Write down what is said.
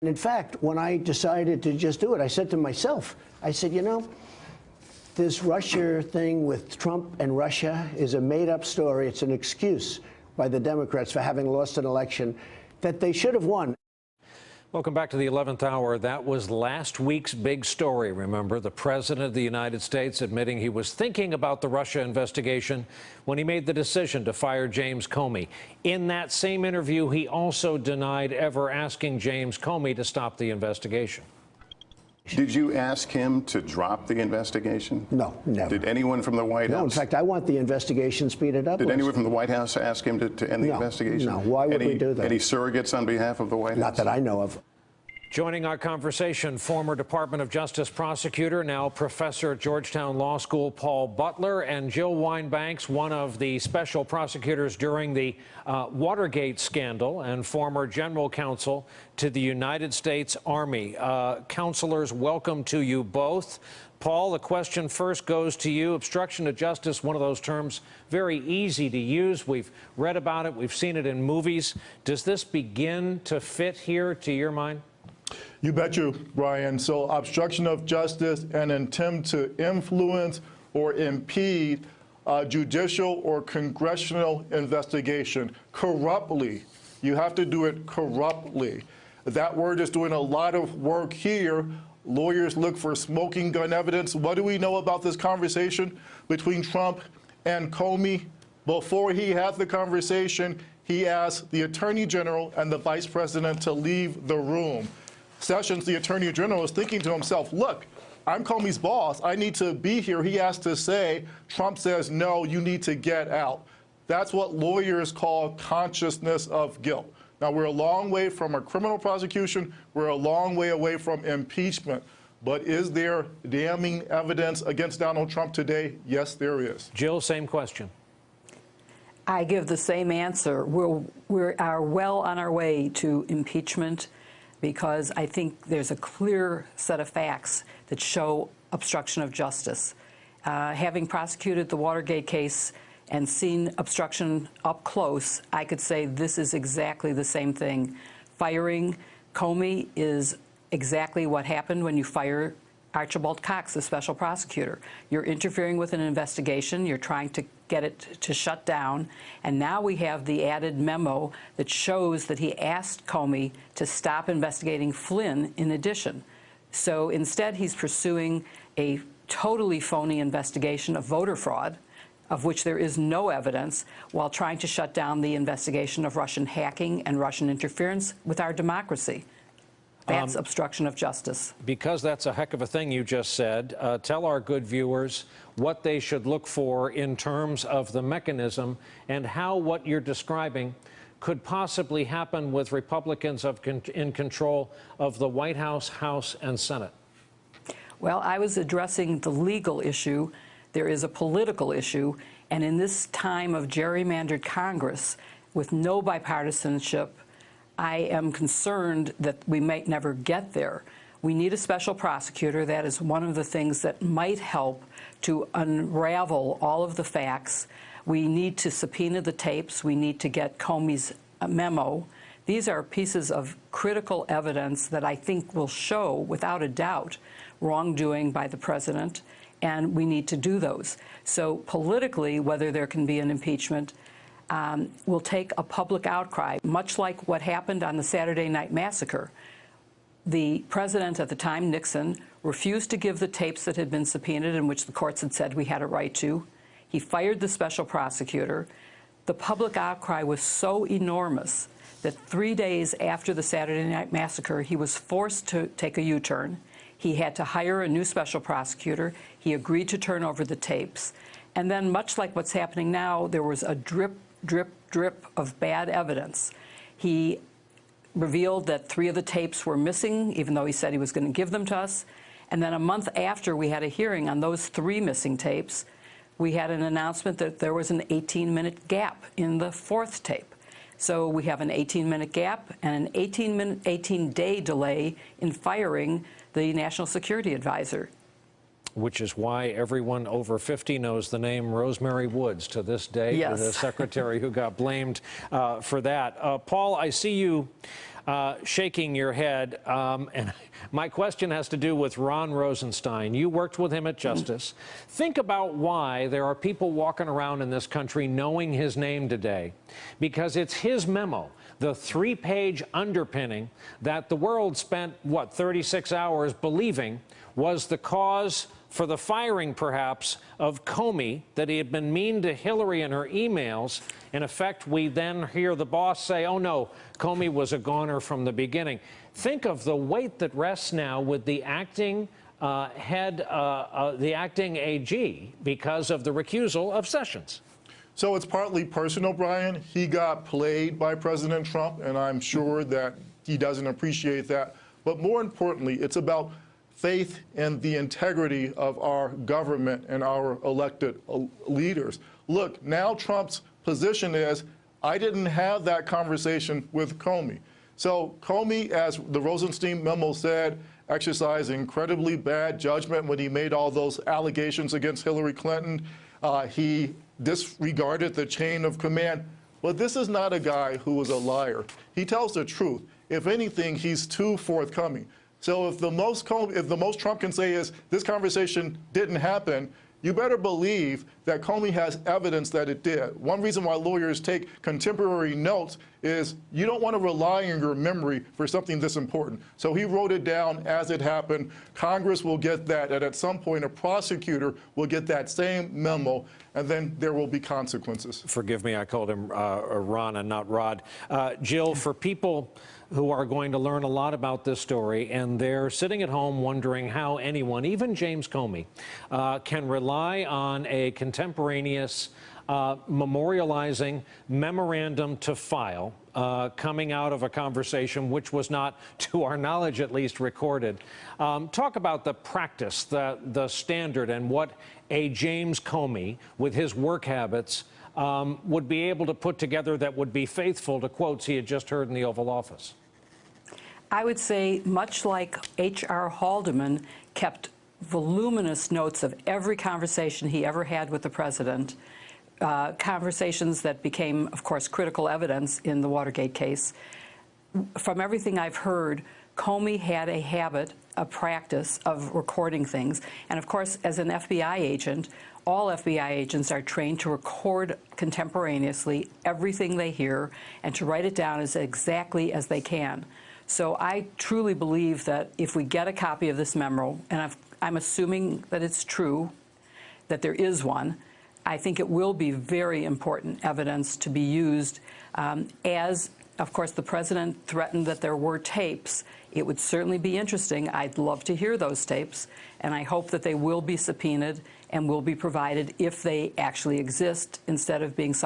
And in fact, when I decided to just do it, I said to myself, I said, you know, this Russia thing with Trump and Russia is a made-up story. It's an excuse by the Democrats for having lost an election that they should have won. Welcome back to the 11th hour. That was last week's big story. Remember, the President of the United States admitting he was thinking about the Russia investigation when he made the decision to fire James Comey. In that same interview, he also denied ever asking James Comey to stop the investigation. Did you ask him to drop the investigation? No, never. Did anyone from the White House? No, in fact, I want the investigation speeded up. Did anyone from the White House ask him to end the investigation? No, why would we do that? Any surrogates on behalf of the White House? Not that I know of. Joining our conversation, former Department of Justice prosecutor, now professor at Georgetown Law School, Paul Butler, and Jill Wine-Banks, one of the special prosecutors during the Watergate scandal and former general counsel to the United States Army. Counselors, welcome to you both. Paul, the question first goes to you. Obstruction of justice, one of those terms very easy to use. We've read about it. We've seen it in movies. Does this begin to fit here, to your mind? You bet you, Brian. So obstruction of justice and attempt to influence or impede judicial or congressional investigation corruptly. You have to do it corruptly. That word is doing a lot of work here. Lawyers look for smoking gun evidence. What do we know about this conversation between Trump and Comey? Before he had the conversation, he asked the Attorney General and the Vice President to leave the room. Sessions, the Attorney General, is thinking to himself, look, I'm Comey's boss. I need to be here. He has to say, Trump says, no, you need to get out. That's what lawyers call consciousness of guilt. Now, we're a long way from a criminal prosecution. We're a long way away from impeachment. But is there damning evidence against Donald Trump today? Yes, there is. Jill, same question. I give the same answer. We are well on our way to impeachment, because I think there's a clear set of facts that show obstruction of justice. Having prosecuted the Watergate case and seen obstruction up close, I could say this is exactly the same thing. Firing Comey is exactly what happened when you fire Archibald Cox, the special prosecutor. You're interfering with an investigation. You're trying to get it to shut down. And now we have the added memo that shows that he asked Comey to stop investigating Flynn in addition. So instead, he's pursuing a totally phony investigation of voter fraud, of which there is no evidence, while trying to shut down the investigation of Russian hacking and Russian interference with our democracy. That's obstruction of justice. Because that's a heck of a thing you just said, tell our good viewers what they should look for in terms of the mechanism and how what you're describing could possibly happen with Republicans in control of the White House, House, and Senate. Well, I was addressing the legal issue. There is a political issue. And in this time of gerrymandered Congress with no bipartisanship, I am concerned that we might never get there. We need a special prosecutor. That is one of the things that might help to unravel all of the facts. We need to subpoena the tapes. We need to get Comey's memo. These are pieces of critical evidence that I think will show, without a doubt, wrongdoing by the president, and we need to do those. So politically, whether there can be an impeachment will take a public outcry, much like what happened on the Saturday Night Massacre. The president at the time, Nixon, refused to give the tapes that had been subpoenaed, in which the courts had said we had a right to. He fired the special prosecutor. The public outcry was so enormous that 3 days after the Saturday Night Massacre, he was forced to take a U-turn. He had to hire a new special prosecutor. He agreed to turn over the tapes. And then, much like what's happening now, there was a drip, drip of bad evidence. He revealed that 3 of the tapes were missing, even though he said he was going to give them to us. And then a month after we had a hearing on those 3 missing tapes, we had an announcement that there was an 18-minute gap in the 4th tape. So we have an 18-minute gap and an 18-day delay in firing the National Security Advisor. Which is why everyone over 50 knows the name Rosemary Woods to this day. Yes. The secretary who got blamed for that. Paul, I see you shaking your head. And my question has to do with Ron Rosenstein. You worked with him at Justice. Think about why there are people walking around in this country knowing his name today. Because it's his memo, the 3-page underpinning that the world spent, 36 hours believing was the cause for the firing, perhaps, of Comey, that he had been mean to Hillary in her emails. In effect, we then hear the boss say, oh, no, Comey was a goner from the beginning. Think of the weight that rests now with the acting the acting AG because of the recusal of Sessions. So it's partly personal, Brian. He got played by President Trump, and I'm sure that he doesn't appreciate that. But more importantly, it's about faith in the integrity of our government and our elected leaders. Look, now Trump's position is, I didn't have that conversation with Comey. So Comey, as the Rosenstein memo said, exercised incredibly bad judgment when he made all those allegations against Hillary Clinton. He disregarded the chain of command. But this is not a guy who is a liar. He tells the truth. If anything, he's too forthcoming. So if the most Trump can say is this conversation didn't happen, you better believe that Comey has evidence that it did. One reason why lawyers take contemporary notes is you don't want to rely on your memory for something this important. So he wrote it down as it happened. Congress will get that, and at some point a prosecutor will get that same memo, and then there will be consequences. Forgive me, I called him Ron and not Rod. Jill, for people who are going to learn a lot about this story, and they're sitting at home wondering how anyone, even James Comey, can rely on a contemporaneous memorializing memorandum to file coming out of a conversation which was not, to our knowledge at least, recorded. Talk about the practice, the standard, and what a James Comey, with his work habits, would be able to put together that would be faithful to quotes he had just heard in the Oval Office. I would say, much like H.R. Haldeman kept voluminous notes of every conversation he ever had with the president, conversations that became, of course, critical evidence in the Watergate case. From everything I've heard, Comey had a habit, a practice of recording things. And of course, as an FBI agent, all FBI agents are trained to record contemporaneously everything they hear and to write it down as exactly as they can. So I truly believe that if we get a copy of this memo, and I'm assuming that it's true, that there is one, I think it will be very important evidence to be used. As, of course, the president threatened that there were tapes. It would certainly be interesting. I'd love to hear those tapes, and I hope that they will be subpoenaed and will be provided if they actually exist, instead of being something